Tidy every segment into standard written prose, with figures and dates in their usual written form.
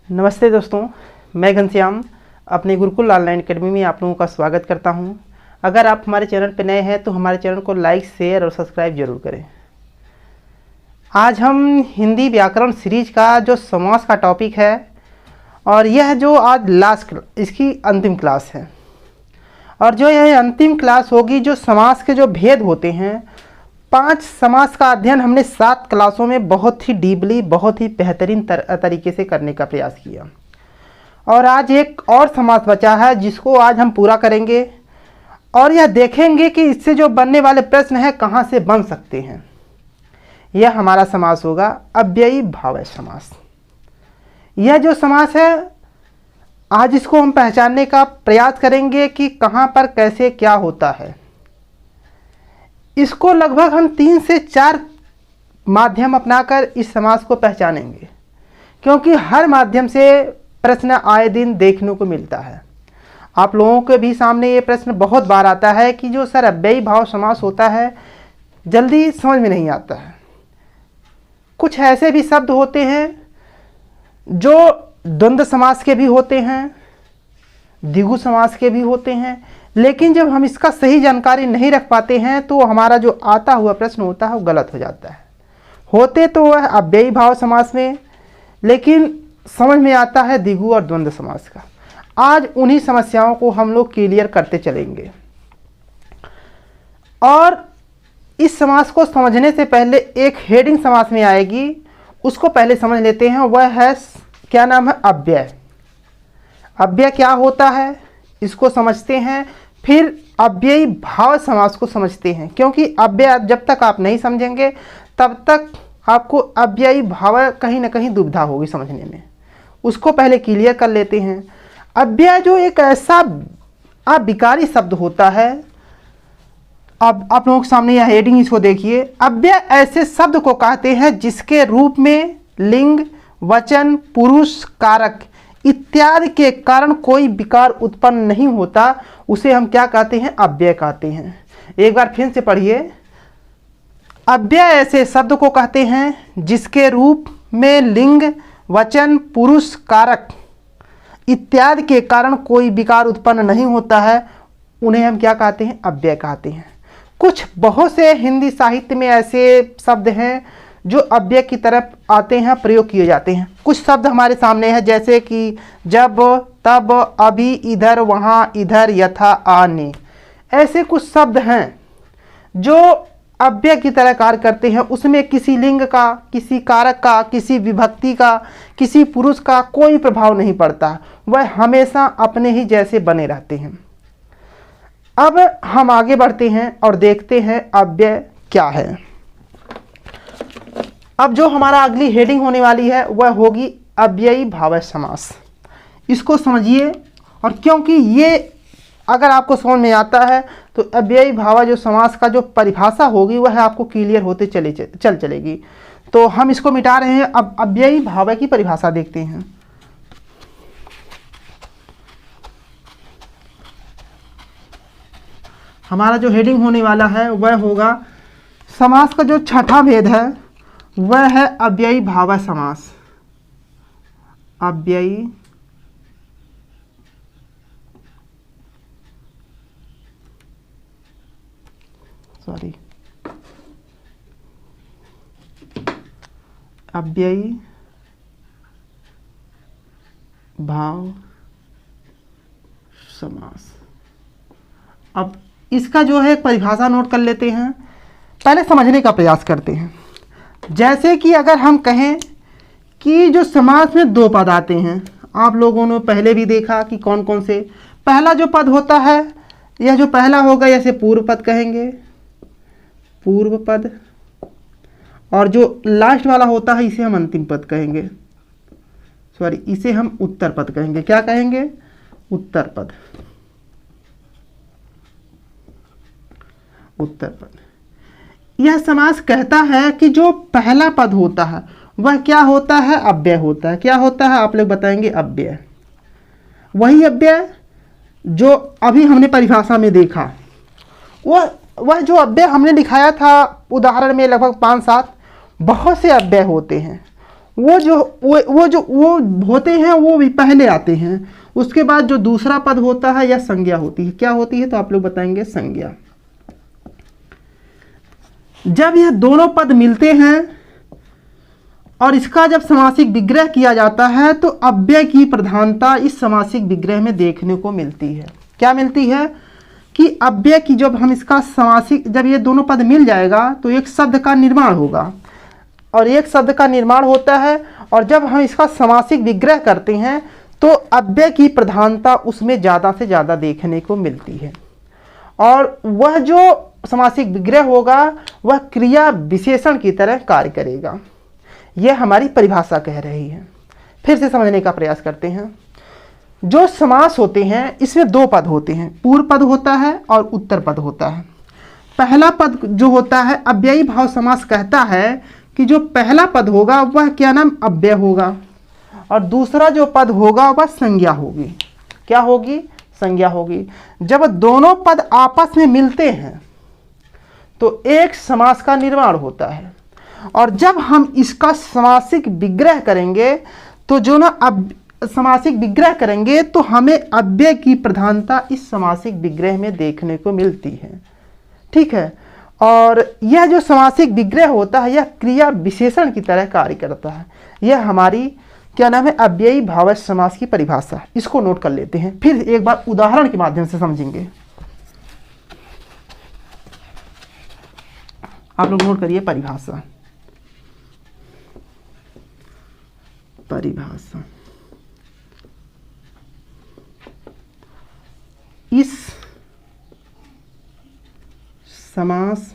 नमस्ते दोस्तों, मैं घनश्याम अपने गुरुकुल ऑनलाइन अकेडमी में आप लोगों का स्वागत करता हूं। अगर आप हमारे चैनल पर नए हैं तो हमारे चैनल को लाइक, शेयर और सब्सक्राइब जरूर करें। आज हम हिंदी व्याकरण सीरीज का जो समास का टॉपिक है और यह जो आज इसकी अंतिम क्लास है और जो यह अंतिम क्लास होगी, जो समास के जो भेद होते हैं, 5 समास का अध्ययन हमने 7 क्लासों में बहुत ही डीपली, बहुत ही बेहतरीन तरीके से करने का प्रयास किया और आज एक और समास बचा है जिसको आज हम पूरा करेंगे और यह देखेंगे कि इससे जो बनने वाले प्रश्न हैं कहाँ से बन सकते हैं। यह हमारा समास होगा अव्ययी भाव समास। यह जो समास है आज इसको हम पहचानने का प्रयास करेंगे कि कहाँ पर कैसे क्या होता है। इसको लगभग हम 3 से 4 माध्यम अपनाकर इस समास को पहचानेंगे, क्योंकि हर माध्यम से प्रश्न आए दिन देखने को मिलता है। आप लोगों के भी सामने ये प्रश्न बहुत बार आता है कि जो सर अव्ययी भाव समास होता है जल्दी समझ में नहीं आता है। कुछ ऐसे भी शब्द होते हैं जो द्वंद्व समास के भी होते हैं, द्विगु समास के भी होते हैं, लेकिन जब हम इसका सही जानकारी नहीं रख पाते हैं तो हमारा जो आता हुआ प्रश्न होता है वो गलत हो जाता है। होते तो वह अव्ययी भाव समास में, लेकिन समझ में आता है द्विगु और द्वंद्व समास का। आज उन्हीं समस्याओं को हम लोग क्लियर करते चलेंगे और इस समास को समझने से पहले एक हेडिंग समास में आएगी, उसको पहले समझ लेते हैं। वह है, क्या नाम है, अव्यय। अव्यय क्या होता है इसको समझते हैं, फिर अव्ययी भाव समास को समझते हैं, क्योंकि अव्यय जब तक आप नहीं समझेंगे तब तक आपको अव्ययी भाव कहीं ना कहीं दुविधा होगी समझने में। उसको पहले क्लियर कर लेते हैं। अव्यय जो एक ऐसा अविकारी शब्द होता है, अब आप लोगों के सामने यह हेडिंग, इसको देखिए। अव्यय ऐसे शब्द को कहते हैं जिसके रूप में लिंग, वचन, पुरुष, कारक इत्यादि के कारण कोई विकार उत्पन्न नहीं होता, उसे हम क्या कहते हैं, अव्यय कहते हैं। एक बार फिर से पढ़िए। अव्यय ऐसे शब्द को कहते हैं जिसके रूप में लिंग, वचन, पुरुष, कारक इत्यादि के कारण कोई विकार उत्पन्न नहीं होता है, उन्हें हम क्या कहते हैं, अव्यय कहते हैं। कुछ बहुत से हिंदी साहित्य में ऐसे शब्द हैं जो अव्यय की तरफ आते हैं, प्रयोग किए जाते हैं। कुछ शब्द हमारे सामने हैं जैसे कि जब, तब, अभी, इधर, वहाँ, इधर, यथा, आने। ऐसे कुछ शब्द हैं जो अव्यय की तरह कार्य करते हैं। उसमें किसी लिंग का, किसी कारक का, किसी विभक्ति का, किसी पुरुष का कोई प्रभाव नहीं पड़ता, वह हमेशा अपने ही जैसे बने रहते हैं। अब हम आगे बढ़ते हैं और देखते हैं अव्यय क्या है। अब जो हमारा अगली हेडिंग होने वाली है वह होगी अव्ययी भाव समास। इसको समझिए, और क्योंकि ये अगर आपको समझ में आता है तो अव्ययी भाव जो समास का जो परिभाषा होगी वह आपको क्लियर होते चलेगी। तो हम इसको मिटा रहे हैं। अब अव्ययी भाव की परिभाषा देखते हैं। हमारा जो हेडिंग होने वाला है वह होगा, समास का जो छठा भेद है वह है अव्ययी भाव समास। अव्ययी अव्ययी भाव समास। अब इसका जो है परिभाषा नोट कर लेते हैं, पहले समझने का प्रयास करते हैं। जैसे कि अगर हम कहें कि जो समास में 2 पद आते हैं, आप लोगों ने पहले भी देखा कि कौन कौन से। पहला जो पद होता है, यह जो पहला होगा इसे पूर्व पद कहेंगे, पूर्व पद, और जो लास्ट वाला होता है इसे हम अंतिम पद कहेंगे, इसे हम उत्तर पद कहेंगे। क्या कहेंगे, उत्तर पद, उत्तर पद। यह समास कहता है कि जो पहला पद होता है वह क्या होता है, अव्यय होता है। क्या होता है, आप लोग बताएंगे, अव्यय। वही अव्यय जो अभी हमने परिभाषा में देखा, वह जो अव्यय हमने दिखाया था उदाहरण में लगभग 5-7 बहुत से अव्यय होते हैं। वो होते हैं वो भी पहले आते हैं। उसके बाद जो दूसरा पद होता है या संज्ञा होती है, क्या होती है तो आप लोग बताएंगे संज्ञा। जब यह दोनों पद मिलते हैं और इसका जब समासिक विग्रह किया जाता है तो अव्यय की प्रधानता इस समासिक विग्रह में देखने को मिलती है। क्या मिलती है कि अव्यय की जब हम इसका समासिक, जब ये दोनों पद मिल जाएगा तो एक शब्द का निर्माण होगा, और एक शब्द का निर्माण होता है और जब हम इसका समासिक विग्रह करते हैं तो अव्यय की प्रधानता उसमें ज़्यादा से ज़्यादा देखने को मिलती है। और वह जो समासिक विग्रह होगा वह क्रिया विशेषण की तरह कार्य करेगा। यह हमारी परिभाषा कह रही है। फिर से समझने का प्रयास करते हैं। जो समास होते हैं इसमें दो पद होते हैं, पूर्व पद होता है और उत्तर पद होता है। पहला पद जो होता है अव्ययी भाव समास कहता है कि जो पहला पद होगा वह क्या नाम अव्यय होगा, और दूसरा जो पद होगा वह संज्ञा होगी। क्या होगी? संज्ञा होगी। जब दोनों पद आपस में मिलते हैं तो एक समास का निर्माण होता है, और जब हम इसका समासिक विग्रह करेंगे तो जो ना समासिक विग्रह करेंगे तो हमें अव्यय की प्रधानता इस समासिक विग्रह में देखने को मिलती है। ठीक है। और यह जो समासिक विग्रह होता है यह क्रिया विशेषण की तरह कार्य करता है। यह हमारी क्या नाम है अव्ययी भाववाची समास की परिभाषा। इसको नोट कर लेते हैं, फिर एक बार उदाहरण के माध्यम से समझेंगे। आप लोग नोट करिए परिभाषा। परिभाषा इस समास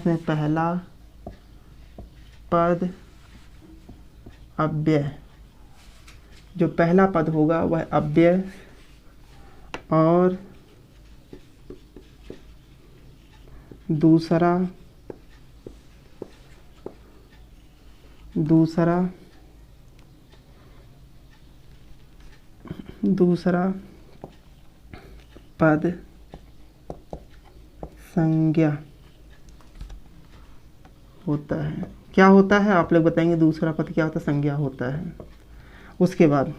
में पहला पद अव्यय, जो पहला पद होगा वह अव्यय और दूसरा पद संज्ञा होता है। क्या होता है आप लोग बताएंगे? दूसरा पद क्या होता है? संज्ञा होता है। उसके बाद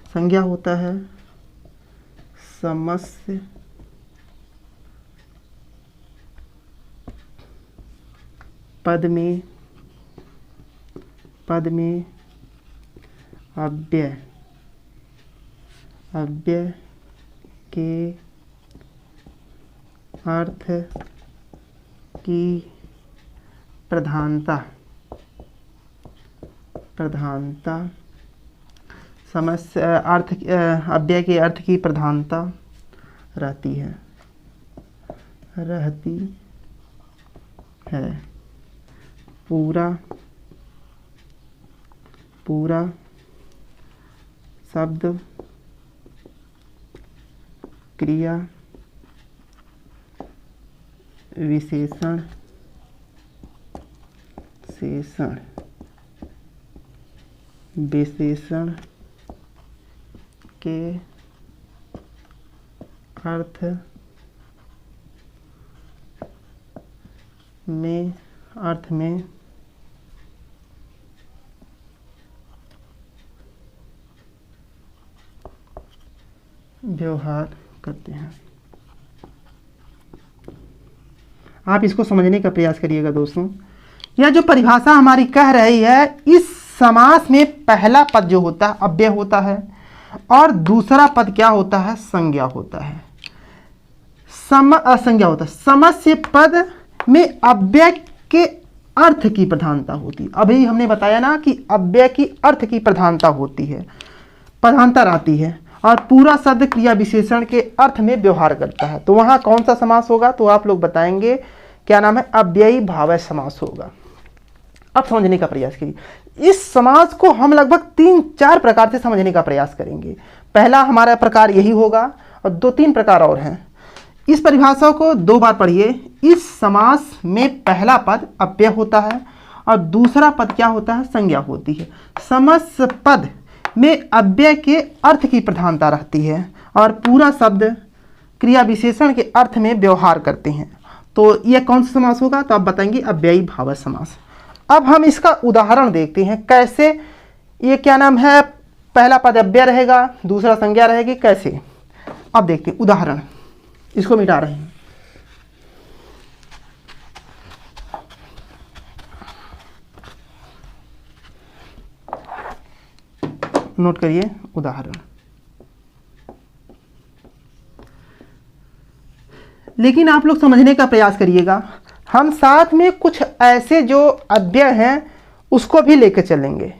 संज्ञा होता है समस्य पद में अव्यय के अर्थ की प्रधानता समस्य अर्थ अव्यय के अर्थ की प्रधानता रहती है पूरा शब्द क्रिया विशेषण के अर्थ में व्यवहार करते हैं। आप इसको समझने का प्रयास करिएगा दोस्तों। यह जो परिभाषा हमारी कह रही है, इस समास में पहला पद जो होता है अव्यय होता है और दूसरा पद क्या होता है? संज्ञा होता है। संज्ञा होता है। समस्य पद में अव्यय के अर्थ की प्रधानता होती है। अभी हमने बताया ना कि अव्यय की अर्थ की प्रधानता होती है, प्रधानता रहती है, और पूरा शब्द क्रिया विशेषण के अर्थ में व्यवहार करता है। तो वहां कौन सा समास होगा? तो आप लोग बताएंगे क्या नाम है? अव्ययी भाववाची समास होगा। अब समझने का प्रयास कीजिए। इस समास को हम लगभग 3-4 प्रकार से समझने का प्रयास करेंगे। पहला हमारा प्रकार यही होगा और 2-3 प्रकार और हैं। इस परिभाषा को 2 बार पढ़िए। इस समास में पहला पद अव्यय होता है और दूसरा पद क्या होता है? संज्ञा होती है। समस्य पद में अव्यय के अर्थ की प्रधानता रहती है और पूरा शब्द क्रिया विशेषण के अर्थ में व्यवहार करते हैं। तो यह कौन सा समास होगा? तो आप बताएंगे अव्ययी भाव समास। अब हम इसका उदाहरण देखते हैं कैसे ये क्या नाम है, पहला पद अव्यय रहेगा, दूसरा संज्ञा रहेगी, कैसे। अब देखते हैं उदाहरण, इसको मिटा रहे हैं। नोट करिए उदाहरण। लेकिन आप लोग समझने का प्रयास करिएगा, हम साथ में कुछ ऐसे जो अव्यय हैं उसको भी लेकर चलेंगे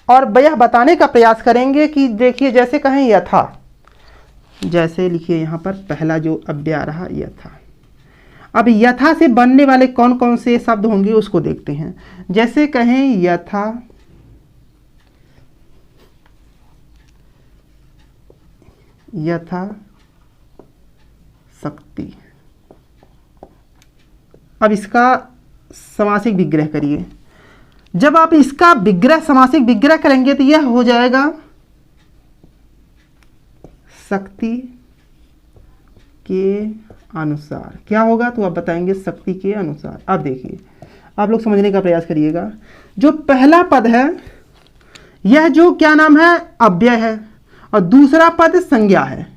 और यह बताने का प्रयास करेंगे कि देखिए जैसे कहें यथा, जैसे लिखिए यहाँ पर पहला जो अव्यय आ रहा यथा। अब यथा से बनने वाले कौन कौन से शब्द होंगे उसको देखते हैं। जैसे कहें यथा, यथा शक्ति। अब इसका समासिक विग्रह करिए। जब आप इसका विग्रह समासिक विग्रह करेंगे तो यह हो जाएगा शक्ति के अनुसार। क्या होगा? तो आप बताएंगे शक्ति के अनुसार। अब देखिए, आप लोग समझने का प्रयास करिएगा। जो पहला पद है यह जो क्या नाम है अव्यय है और दूसरा पद संज्ञा है,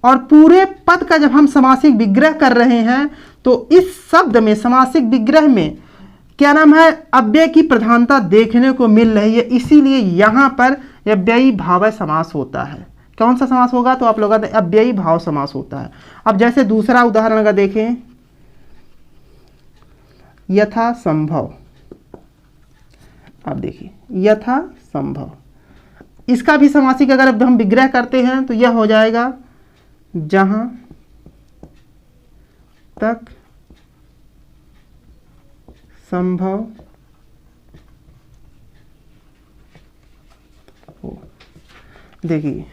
और पूरे पद का जब हम समासिक विग्रह कर रहे हैं तो इस शब्द में समासिक विग्रह में क्या नाम है अव्यय की प्रधानता देखने को मिल रही है। इसीलिए यहाँ पर अव्ययी भाव समास होता है। कौन सा समास होगा? तो आप लोग अव्ययी भाव समास होता है। अब जैसे दूसरा उदाहरण अगर देखें, यथा संभव। अब देखिए यथा संभव, इसका भी समासिक अगर हम विग्रह करते हैं तो यह हो जाएगा जहां तक संभव हो। देखिए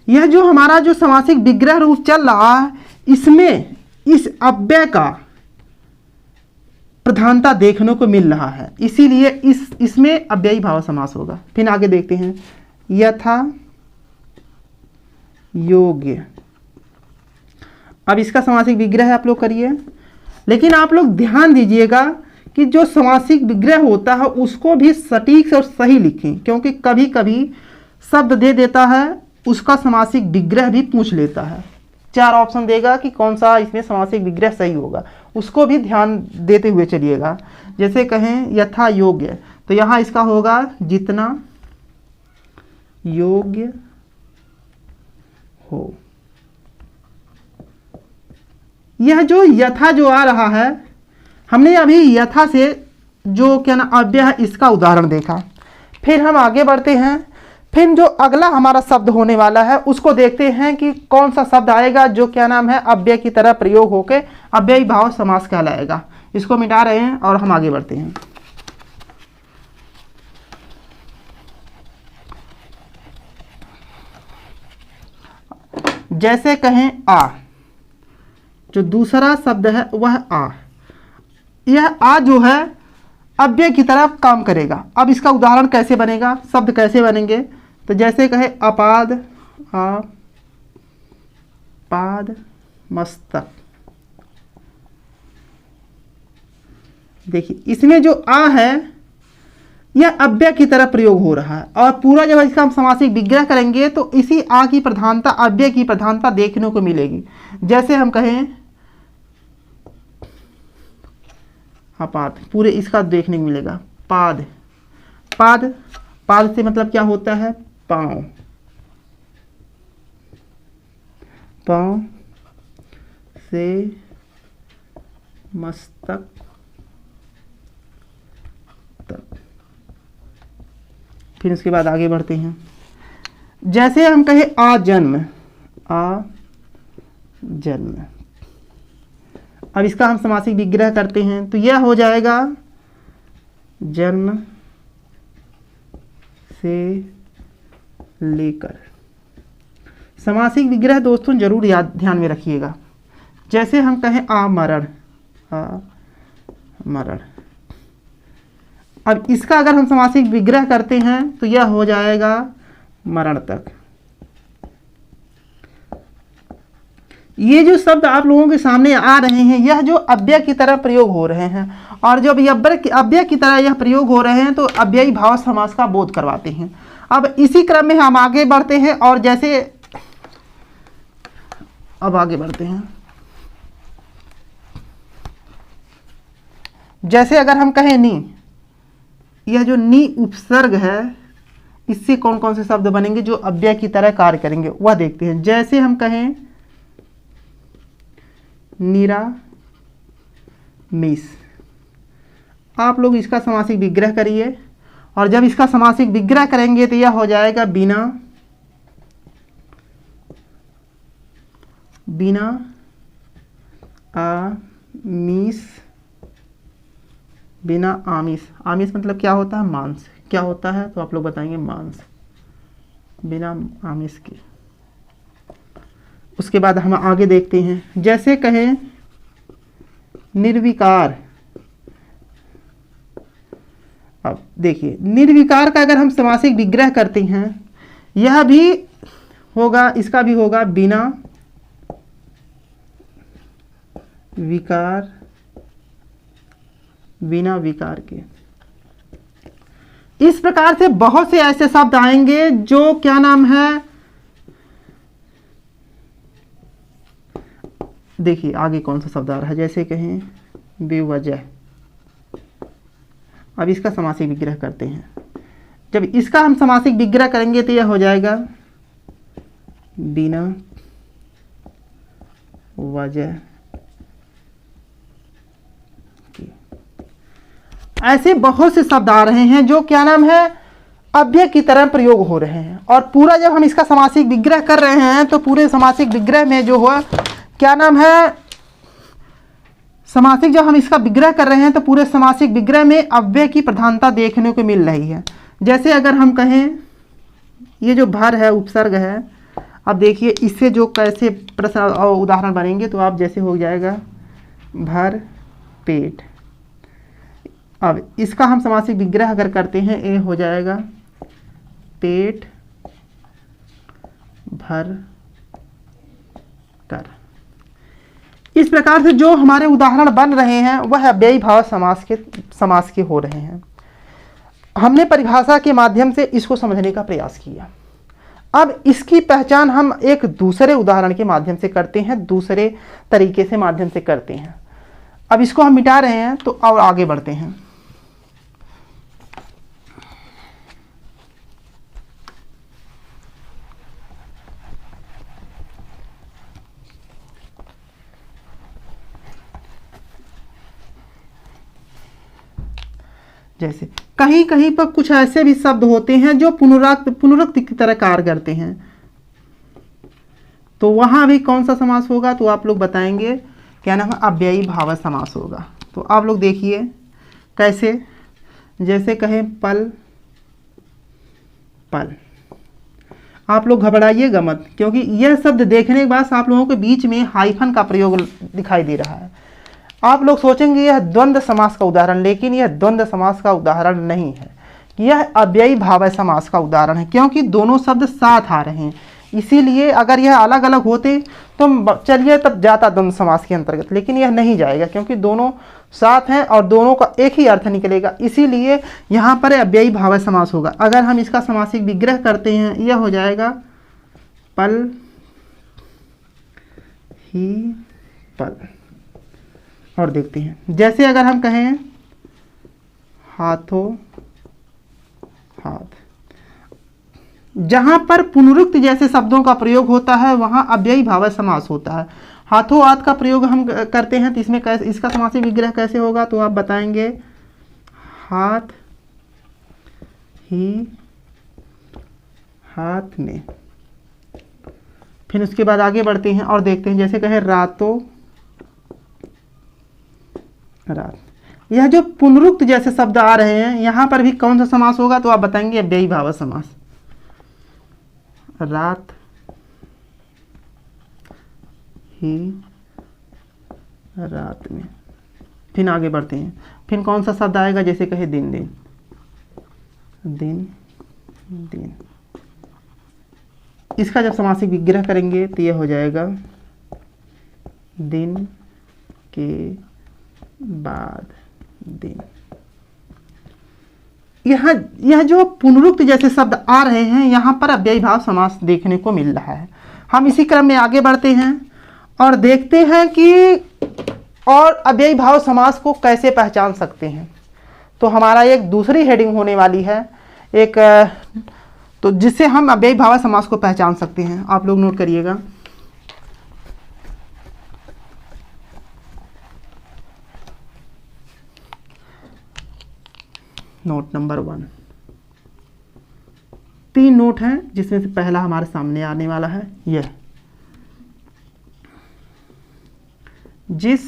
यह जो हमारा जो समासिक विग्रह रूप चल रहा है इसमें इस अव्यय का प्रधानता देखने को मिल रहा है, इसीलिए इसमें अव्ययी भाव समास होगा। फिर आगे देखते हैं यथा योग्य। अब इसका समासिक विग्रह आप लोग करिए, लेकिन आप लोग ध्यान दीजिएगा कि जो समासिक विग्रह होता है उसको भी सटीक और सही लिखें, क्योंकि कभी कभी शब्द दे देता है उसका समासिक विग्रह भी पूछ लेता है। 4 ऑप्शन देगा कि कौन सा इसमें समासिक विग्रह सही होगा, उसको भी ध्यान देते हुए चलिएगा। जैसे कहें यथा योग्य, तो यहाँ इसका होगा जितना योग्य हो। यह जो यथा जो आ रहा है, हमने अभी यथा से जो क्या ना अव्यय है इसका उदाहरण देखा। फिर हम आगे बढ़ते हैं, फिर जो अगला हमारा शब्द होने वाला है उसको देखते हैं कि कौन सा शब्द आएगा जो क्या नाम है अव्यय की तरह प्रयोग होकर अव्ययी भाव समास कहलाएगा। इसको मिटा रहे हैं और हम आगे बढ़ते हैं। जैसे कहें आ, जो दूसरा शब्द है वह आ। यह आ जो है अव्यय की तरह काम करेगा। अब इसका उदाहरण कैसे बनेगा, शब्द कैसे बनेंगे? तो जैसे कहे अपाद, पाद मस्तक। देखिए इसमें जो आ है यह अव्यय की तरह प्रयोग हो रहा है, और पूरा जब इसका हम समासिक विग्रह करेंगे तो इसी आ की प्रधानता अव्यय की प्रधानता देखने को मिलेगी। जैसे हम कहें पाद, पूरे इसका देखने को मिलेगा पाद। पाद, पाद से मतलब क्या होता है पांव। पांव से मस्तक तक। फिर उसके बाद आगे बढ़ते हैं। जैसे हम कहें आ जन्म, आ जन्म। अब इसका हम समासिक विग्रह करते हैं तो यह हो जाएगा जन्म से लेकर। समासिक विग्रह दोस्तों जरूर याद ध्यान में रखिएगा। जैसे हम कहें आमरण, मरण। अब इसका अगर हम समासिक विग्रह करते हैं तो यह हो जाएगा मरण तक। ये जो शब्द आप लोगों के सामने आ रहे हैं, यह जो अव्यय की तरह प्रयोग हो रहे हैं, और जब अव्यय की तरह यह प्रयोग हो रहे हैं तो अव्ययी भाव समास का बोध करवाते हैं। अब इसी क्रम में हम आगे बढ़ते हैं, और जैसे अब आगे बढ़ते हैं, जैसे अगर हम कहें नी, यह जो नी उपसर्ग है, इससे कौन कौन से शब्द बनेंगे जो अव्यय की तरह कार्य करेंगे वह देखते हैं। जैसे हम कहें नीरा मिस, आप लोग इसका समासिक विग्रह करिए, और जब इसका समासिक विग्रह करेंगे तो यह हो जाएगा बिना आमिष। बिना आमिष, आमिष मतलब क्या होता है? मांस। क्या होता है तो आप लोग बताएंगे मांस, बिना आमिष के। उसके बाद हम आगे देखते हैं, जैसे कहें निर्विकार। अब देखिए, निर्विकार का अगर हम समासिक विग्रह करते हैं, यह भी होगा, इसका भी होगा बिना विकार, बिना विकार के। इस प्रकार से बहुत से ऐसे शब्द आएंगे जो क्या नाम है, देखिए आगे कौन सा शब्द आ रहा है, जैसे कहें बेवजह। अब इसका समासिक विग्रह करते हैं, जब इसका हम समासिक विग्रह करेंगे तो यह हो जाएगा बिना वजह। ऐसे बहुत से शब्द आ रहे हैं जो क्या नाम है, अव्यय की तरह प्रयोग हो रहे हैं, और पूरा जब हम इसका समासिक विग्रह कर रहे हैं तो पूरे समासिक विग्रह में जो हुआ क्या नाम है, समासिक जब हम इसका विग्रह कर रहे हैं तो पूरे समासिक विग्रह में अव्यय की प्रधानता देखने को मिल रही है। जैसे अगर हम कहें ये जो भर है, उपसर्ग है, अब देखिए इससे जो कैसे प्रश्न और उदाहरण बनेंगे, तो आप जैसे हो जाएगा भर पेट। अब इसका हम समासिक विग्रह अगर करते हैं, ये हो जाएगा पेट भर कर। इस प्रकार से जो हमारे उदाहरण बन रहे हैं वह अव्ययी भाव समास के हो रहे हैं। हमने परिभाषा के माध्यम से इसको समझने का प्रयास किया। अब इसकी पहचान हम एक दूसरे उदाहरण के माध्यम से करते हैं, दूसरे तरीके से माध्यम से करते हैं। अब इसको हम मिटा रहे हैं तो और आगे बढ़ते हैं। जैसे कहीं कहीं पर कुछ ऐसे भी शब्द होते हैं जो पुनरुक्ति की तरह कार्य करते हैं, तो वहां भी कौन सा समास होगा, तो आप लोग बताएंगे क्या नाम है, अव्ययी भाव समास होगा। तो आप लोग देखिए कैसे, जैसे कहें पल पल। आप लोग घबराइएगा मत, क्योंकि यह शब्द देखने के बाद आप लोगों के बीच में हाइफन का प्रयोग दिखाई दे रहा है। आप लोग सोचेंगे यह द्वंद्व समास का उदाहरण, लेकिन यह द्वंद्व समास का उदाहरण नहीं है, यह अव्ययी भाव समास का उदाहरण है, क्योंकि दोनों शब्द साथ आ रहे हैं। इसीलिए अगर यह अलग अलग होते तो चलिए तब जाता द्वंद्व समास के अंतर्गत, लेकिन यह नहीं जाएगा क्योंकि दोनों साथ हैं और दोनों का एक ही अर्थ निकलेगा, इसीलिए यहाँ पर अव्ययी भाव समास होगा। अगर हम इसका समासिक विग्रह करते हैं, यह हो जाएगा पल ही पल। और देखते हैं, जैसे अगर हम कहें हाथों हाथ, जहां पर पुनरुक्ति जैसे शब्दों का प्रयोग होता है वहां अव्ययी भाव समास होता है। हाथों हाथ का प्रयोग हम करते हैं तो इसमें कैसे, इसका समासिक विग्रह कैसे होगा, तो आप बताएंगे हाथ ही हाथ में। फिर उसके बाद आगे बढ़ते हैं और देखते हैं, जैसे कहें रातों रात। यह जो पुनरुक्त जैसे शब्द आ रहे हैं यहाँ पर भी कौन सा समास होगा, तो आप बताएंगे अव्ययी भाव समास। रात ही रात में। फिर आगे बढ़ते हैं, फिर कौन सा शब्द आएगा, जैसे कहे दिन दिन दिन दिन। इसका जब समासिक विग्रह करेंगे तो ये हो जाएगा दिन के बाद दिन। यह जो पुनरुक्त जैसे शब्द आ रहे हैं, यहाँ पर अव्ययी भाव समास देखने को मिल रहा है। हम इसी क्रम में आगे बढ़ते हैं और देखते हैं कि और अव्ययी भाव समास को कैसे पहचान सकते हैं। तो हमारा एक दूसरी हेडिंग होने वाली है एक, तो जिससे हम अव्ययी भाव समास को पहचान सकते हैं। आप लोग नोट करिएगा। नोट नंबर 1, 3 नोट हैं जिसमें से पहला हमारे सामने आने वाला है यह, जिस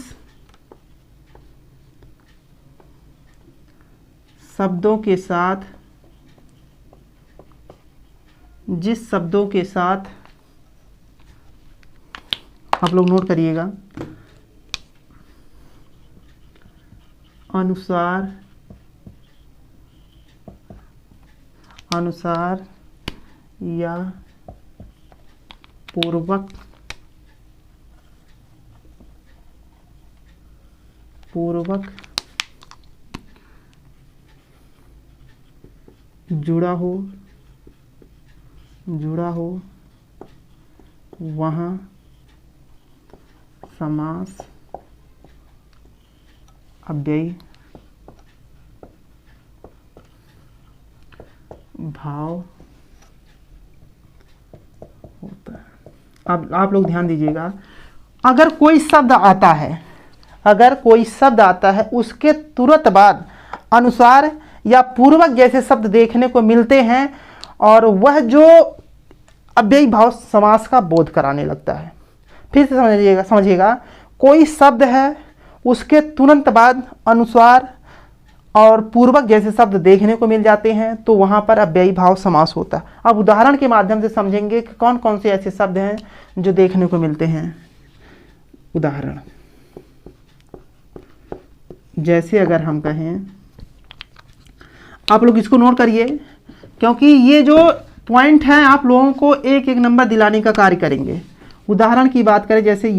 शब्दों के साथ आप लोग नोट करिएगा अनुसार या पूर्वक जुड़ा हो वहाँ समास अव्ययी भाव होता है। अब आप लोग ध्यान दीजिएगा, अगर कोई शब्द आता है उसके तुरंत बाद अनुसार या पूर्वक जैसे शब्द देखने को मिलते हैं और वह जो अव्ययी भाव समास का बोध कराने लगता है। फिर से समझिएगा, कोई शब्द है उसके तुरंत बाद अनुसार और पूर्वक जैसे शब्द देखने को मिल जाते हैं तो वहाँ पर अव्ययी भाव समास होता है। अब उदाहरण के माध्यम से समझेंगे कि कौन कौन से ऐसे शब्द हैं जो देखने को मिलते हैं। उदाहरण जैसे अगर हम कहें, आप लोग इसको नोट करिए क्योंकि ये जो पॉइंट हैं आप लोगों को एक एक नंबर दिलाने का कार्य करेंगे। उदाहरण की बात करें जैसे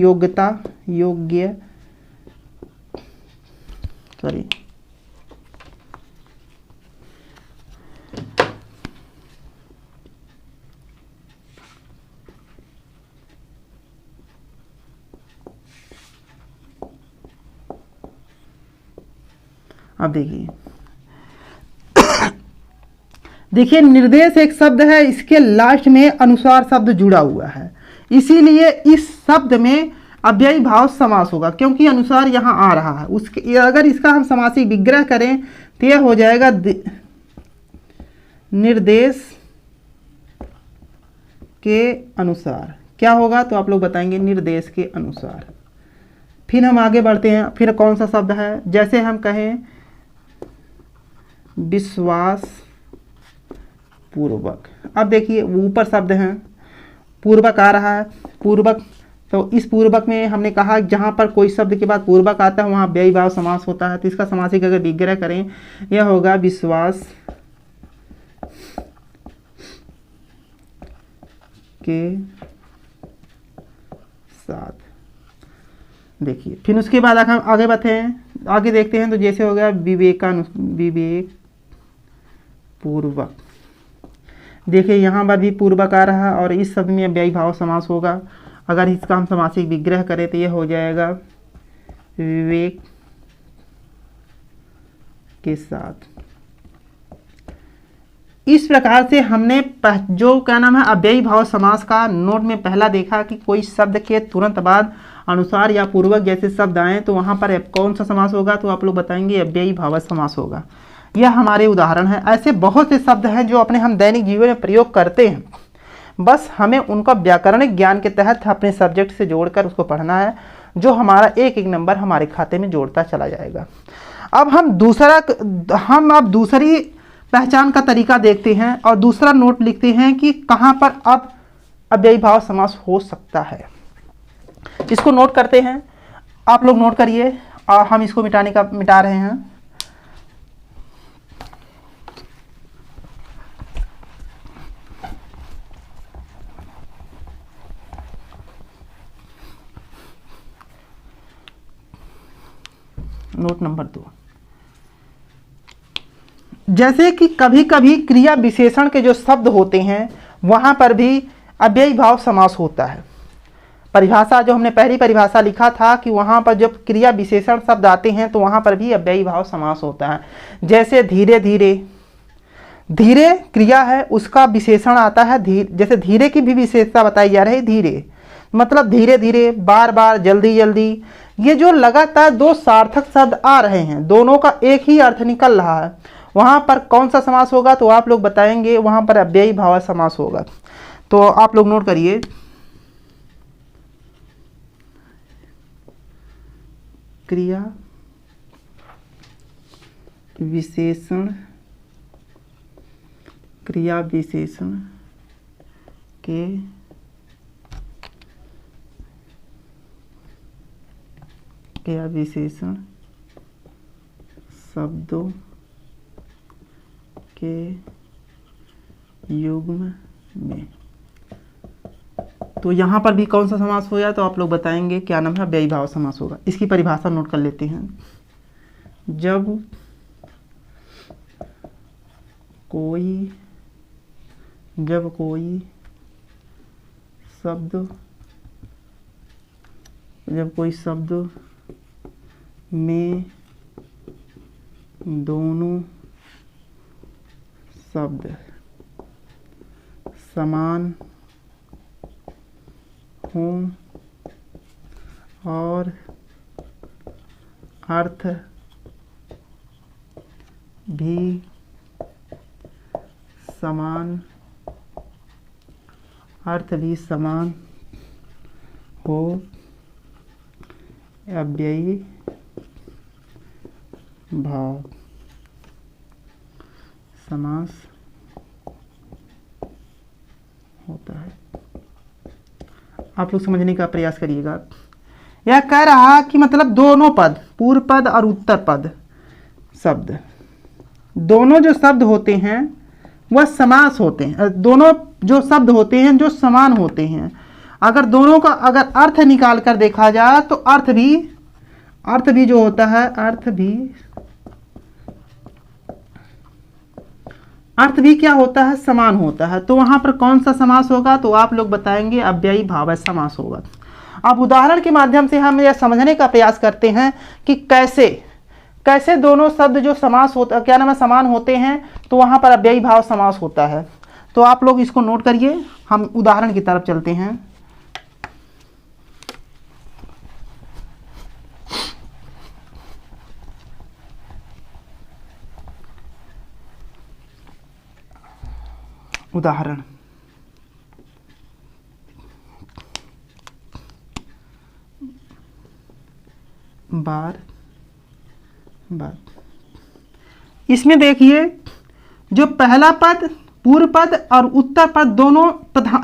अब देखिए निर्देश एक शब्द है, इसके लास्ट में अनुसार शब्द जुड़ा हुआ है, इसीलिए इस शब्द में अव्ययी भाव समास होगा क्योंकि अनुसार यहाँ आ रहा है। उसके अगर इसका हम समासिक विग्रह करें तो यह हो जाएगा निर्देश के अनुसार। क्या होगा तो आप लोग बताएंगे निर्देश के अनुसार। फिर हम आगे बढ़ते हैं, फिर कौन सा शब्द है, जैसे हम कहें विश्वास पूर्वक। अब देखिए ऊपर शब्द हैं, पूर्वक आ रहा है, पूर्वक, तो इस पूर्वक में हमने कहा जहाँ पर कोई शब्द के बाद पूर्वक आता है वहाँ अव्ययी भाव समास होता है। तो इसका समासिक अगर विग्रह करें यह होगा विश्वास के साथ। देखिए फिर उसके बाद हम आगे बढ़ते हैं, आगे देखते हैं तो जैसे हो गया विवेक पूर्वक। देखिए यहाँ पर भी पूर्वक आ रहा है और इस शब्द में अव्ययी भाव समास होगा। अगर इसका हम समासिक विग्रह करें तो यह हो जाएगा विवेक के साथ। इस प्रकार से हमने जो क्या नाम है अव्ययी भाव समास का नोट में पहला देखा कि कोई शब्द के तुरंत बाद अनुसार या पूर्वक जैसे शब्द आए तो वहाँ पर कौन सा समास होगा, तो आप लोग बताएंगे अव्ययी भाव समास होगा। यह हमारे उदाहरण है। ऐसे बहुत से शब्द हैं जो अपने हम दैनिक जीवन में प्रयोग करते हैं, बस हमें उनका व्याकरणिक ज्ञान के तहत अपने सब्जेक्ट से जोड़कर उसको पढ़ना है, जो हमारा एक एक नंबर हमारे खाते में जोड़ता चला जाएगा। अब हम दूसरी पहचान का तरीका देखते हैं और दूसरा नोट लिखते हैं कि कहाँ पर अब अव्ययी भाव समास हो सकता है। इसको नोट करते हैं, आप लोग नोट करिए और हम इसको मिटा रहे हैं। नोट नंबर 2, जैसे कि कभी कभी क्रिया विशेषण के जो शब्द होते हैं वहाँ पर भी अव्ययी भाव समास होता है। परिभाषा जो हमने पहली परिभाषा लिखा था कि वहाँ पर जब क्रिया विशेषण शब्द आते हैं तो वहाँ पर भी अव्ययी भाव समास होता है। जैसे धीरे धीरे, धीरे क्रिया है उसका विशेषण आता है धीरे, जैसे धीरे की भी विशेषता बताई जा रही है धीरे, मतलब धीरे धीरे, बार बार, जल्दी जल्दी। ये जो लगातार दो सार्थक शब्द आ रहे हैं, दोनों का एक ही अर्थ निकल रहा है, वहाँ पर कौन सा समास होगा तो आप लोग बताएंगे वहाँ पर अव्ययी भाव समास होगा। तो आप लोग नोट करिए, क्रिया विशेषण, क्रिया विशेषण के क्रिया विशेषण शब्दों के युग्म में, तो यहाँ पर भी कौन सा समास होगा तो आप लोग बताएंगे क्या नाम है, अव्ययी भाव समास होगा। इसकी परिभाषा नोट कर लेते हैं। जब कोई शब्द में दोनों शब्द समान हों और अर्थ भी समान हो, अव्ययी भाव समास होता है। आप लोग समझने का प्रयास करिएगा। यह कह रहा कि मतलब दोनों पद, पूर्व पद और उत्तर पद शब्द, दोनों जो शब्द होते हैं वह समास होते हैं, दोनों जो शब्द होते हैं जो समान होते हैं। अगर दोनों का अगर अर्थ निकाल कर देखा जाए तो अर्थ भी जो होता है, अर्थ भी क्या होता है, समान होता है। तो वहां पर कौन सा समास होगा तो आप लोग बताएंगे अव्ययी भाव समास होगा। अब उदाहरण के माध्यम से हम यह समझने का प्रयास करते हैं कि कैसे दोनों शब्द जो समास होता क्या नाम है, समान होते हैं, तो वहां पर अव्ययी भाव समास होता है। तो आप लोग इसको नोट करिए, हम उदाहरण की तरफ चलते हैं। उदाहरण, बार बार। इसमें देखिए जो पहला पद, पूर्व पद और उत्तर पद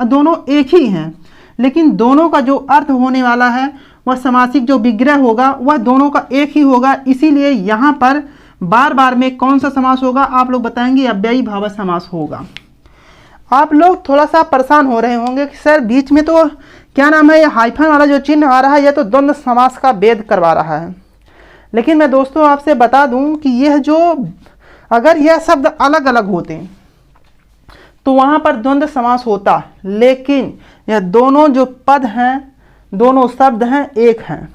दोनों एक ही हैं, लेकिन दोनों का जो अर्थ होने वाला है वह समासिक जो विग्रह होगा वह दोनों का एक ही होगा। इसीलिए यहाँ पर बार बार में कौन सा समास होगा आप लोग बताएंगे, अव्ययी भाव समास होगा। आप लोग थोड़ा सा परेशान हो रहे होंगे कि सर बीच में तो क्या नाम है, ये हाइफन वाला जो चिन्ह आ रहा है यह तो द्वंद्व समास का भेद करवा रहा है। लेकिन मैं दोस्तों आपसे बता दूं कि यह जो अगर यह शब्द अलग अलग होते तो वहां पर द्वंद्व समास होता, लेकिन यह दोनों जो पद हैं, दोनों शब्द हैं, एक हैं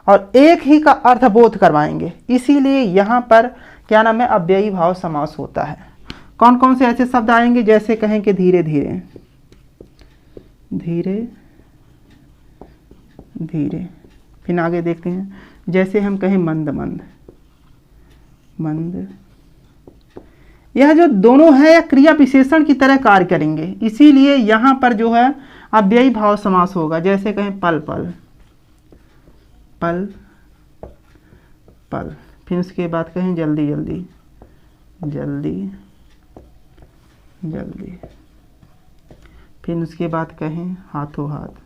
और एक ही का अर्थबोध करवाएंगे। इसीलिए यहाँ पर क्या नाम है, अव्ययी भाव समास होता है। कौन कौन से ऐसे शब्द आएंगे, जैसे कहें कि धीरे धीरे, धीरे धीरे। फिर आगे देखते हैं, जैसे हम कहें मंद मंद, मंद। यह जो दोनों है यह क्रिया विशेषण की तरह कार्य करेंगे, इसीलिए यहाँ पर जो है अव्ययी भाव समास होगा। जैसे कहें पल पल, पल पल। फिर उसके बाद कहें जल्दी जल्दी, जल्दी जल्दी। फिर उसके बाद कहें हाथों हाथ,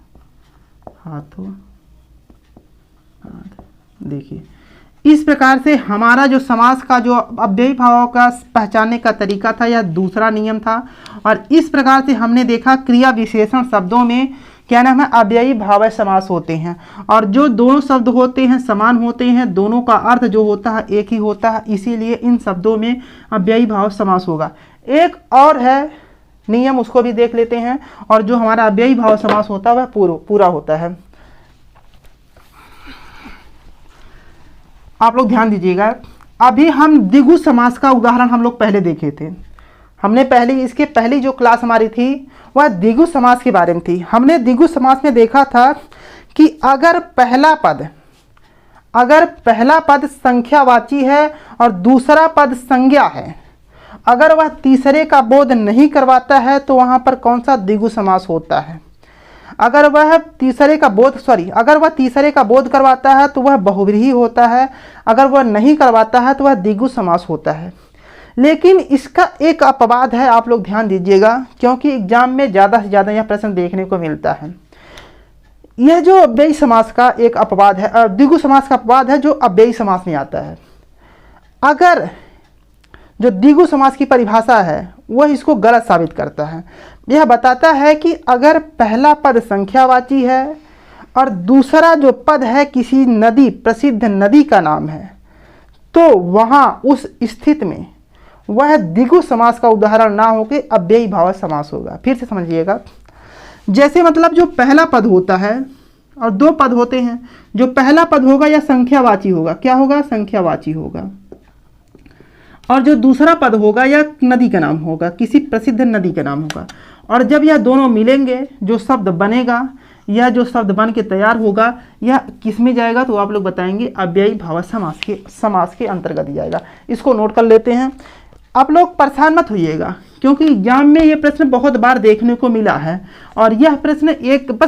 हाथों हाथ। देखिए इस प्रकार से हमारा जो समास का जो अव्ययी भाव का पहचानने का तरीका था यह दूसरा नियम था। और इस प्रकार से हमने देखा क्रिया विशेषण शब्दों में क्या नाम है, अव्ययी भाव समास होते हैं। और जो दोनों शब्द होते हैं समान होते हैं, दोनों का अर्थ जो होता है एक ही होता है, इसीलिए इन शब्दों में अव्ययी भाव समास होगा। एक और है नियम, उसको भी देख लेते हैं। और जो हमारा अव्ययी भाव समास होता है वह पूरा होता है। आप लोग ध्यान दीजिएगा, अभी हम द्विगु समास का उदाहरण हम लोग पहले देखे थे। हमने इसके पहली जो क्लास हमारी थी वह द्विगु समास के बारे में थी। हमने द्विगु समास में देखा था कि अगर पहला पद संख्यावाची है और दूसरा पद संज्ञा है, अगर वह तीसरे का बोध नहीं करवाता है तो वहाँ पर कौन सा द्विगु समास होता है। अगर वह तीसरे का बोध करवाता है तो वह बहुव्रीहि होता है, अगर वह नहीं करवाता है तो वह द्विगु समास होता है। लेकिन इसका एक अपवाद है, आप लोग ध्यान दीजिएगा, क्योंकि एग्जाम में ज़्यादा से ज़्यादा यह प्रश्न देखने को मिलता है। यह जो अव्ययी समास का एक अपवाद है, द्विगु समास का अपवाद है जो अव्ययी समास में आता है। अगर जो द्विगु समास की परिभाषा है वह इसको गलत साबित करता है। यह बताता है कि अगर पहला पद संख्यावाची है और दूसरा जो पद है किसी नदी, प्रसिद्ध नदी का नाम है, तो वहाँ उस स्थिति में वह द्विगु समास का उदाहरण ना होकर अव्ययी भाव समास होगा। फिर से समझिएगा, जैसे मतलब जो पहला पद होता है और दो पद होते हैं, जो पहला पद होगा या संख्यावाची होगा, क्या होगा, संख्यावाची होगा। और जो दूसरा पद होगा या नदी का नाम होगा, किसी प्रसिद्ध नदी का नाम होगा। और जब यह दोनों मिलेंगे जो शब्द बनेगा, यह जो शब्द बन के तैयार होगा, यह किस में जाएगा, तो आप लोग बताएंगे अव्ययी भाव समास के अंतर्गत जाएगा। इसको नोट कर लेते हैं। आप लोग परेशान मत होइएगा, क्योंकि एग्जाम में ये प्रश्न बहुत बार देखने को मिला है। और यह प्रश्न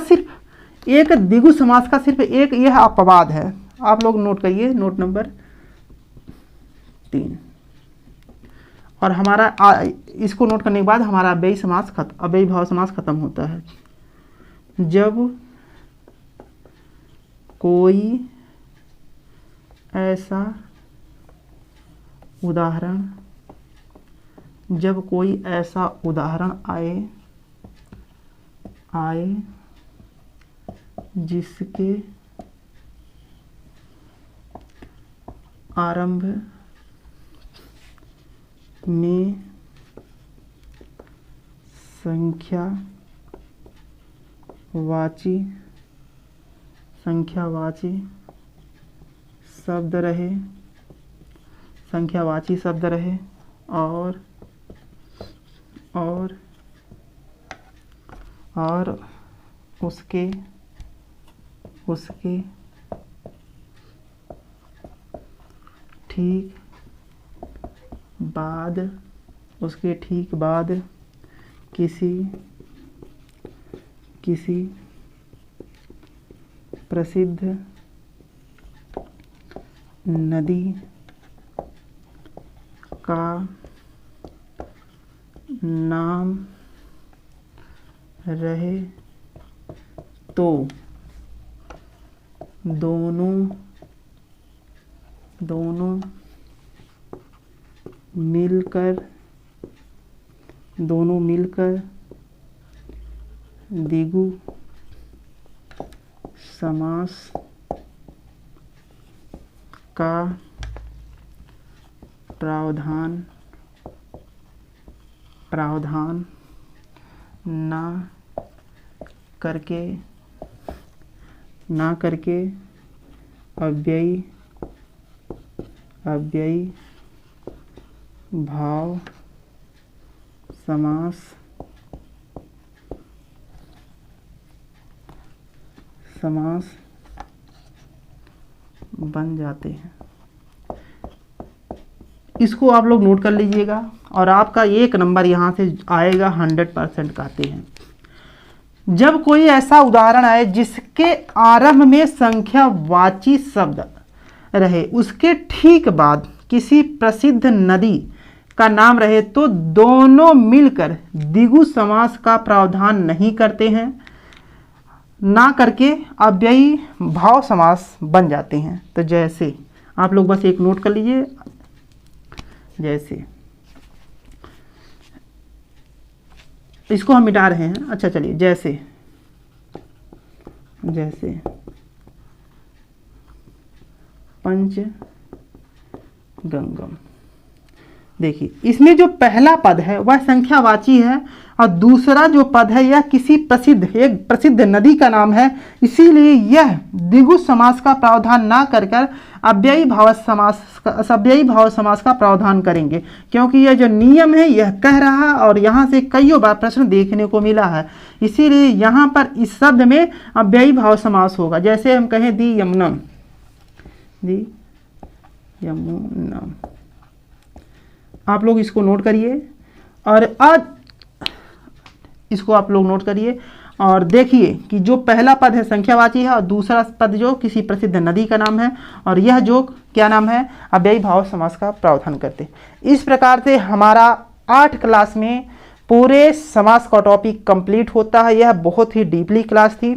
सिर्फ एक द्विगु समास का सिर्फ एक यह अपवाद है। आप लोग नोट करिए, नोट नंबर 3। और हमारा इसको नोट करने के बाद हमारा अव्ययी भाव समास खत्म होता है। जब कोई ऐसा उदाहरण आए जिसके आरंभ में संख्यावाची शब्द रहे और उसके ठीक बाद किसी प्रसिद्ध नदी का नाम रहे तो दोनों मिलकर द्विगु समास का प्रावधान ना करके अव्ययी भाव समास बन जाते हैं। इसको आप लोग नोट कर लीजिएगा और आपका 1 नंबर यहाँ से आएगा 100% कहते हैं। जब कोई ऐसा उदाहरण आए जिसके आरंभ में संख्यावाची शब्द रहे, उसके ठीक बाद किसी प्रसिद्ध नदी का नाम रहे, तो दोनों मिलकर द्विगु समास का प्रावधान नहीं करते हैं, ना करके अव्ययी भाव समास बन जाते हैं। तो जैसे आप लोग बस एक नोट कर लीजिए, जैसे इसको हम मिटा रहे हैं। अच्छा चलिए, जैसे जैसे पंचगंगम। देखिए इसमें जो पहला पद है वह संख्यावाची है और दूसरा जो पद है यह किसी एक प्रसिद्ध नदी का नाम है, इसीलिए यह द्विगु समास का प्रावधान ना कर अव्ययी भाव समास का प्रावधान करेंगे, क्योंकि यह जो नियम है यह कह रहा और यहाँ से कईयों बार प्रश्न देखने को मिला है, इसीलिए यहाँ पर इस शब्द में अव्ययी भाव समास होगा। जैसे हम कहें दी यमुनम, आप लोग इसको नोट करिए और आज इसको आप लोग नोट करिए और देखिए कि जो पहला पद है संख्यावाची है और दूसरा पद जो किसी प्रसिद्ध नदी का नाम है और यह जो क्या नाम है, अव्ययी भाव समास का प्रावधान करते। इस प्रकार से हमारा 8 क्लास में पूरे समास का टॉपिक कंप्लीट होता है। यह बहुत ही डीपली क्लास थी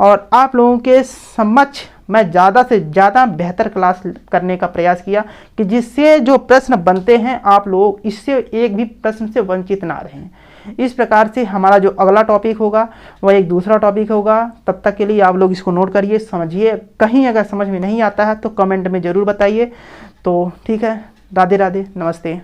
और आप लोगों के समक्ष मैं ज़्यादा से ज़्यादा बेहतर क्लास करने का प्रयास किया कि जिससे जो प्रश्न बनते हैं आप लोग इससे एक भी प्रश्न से वंचित ना रहें। इस प्रकार से हमारा जो अगला टॉपिक होगा वह एक दूसरा टॉपिक होगा। तब तक के लिए आप लोग इसको नोट करिए, समझिए। कहीं अगर समझ में नहीं आता है तो कमेंट में ज़रूर बताइए। तो ठीक है, राधे राधे, नमस्ते।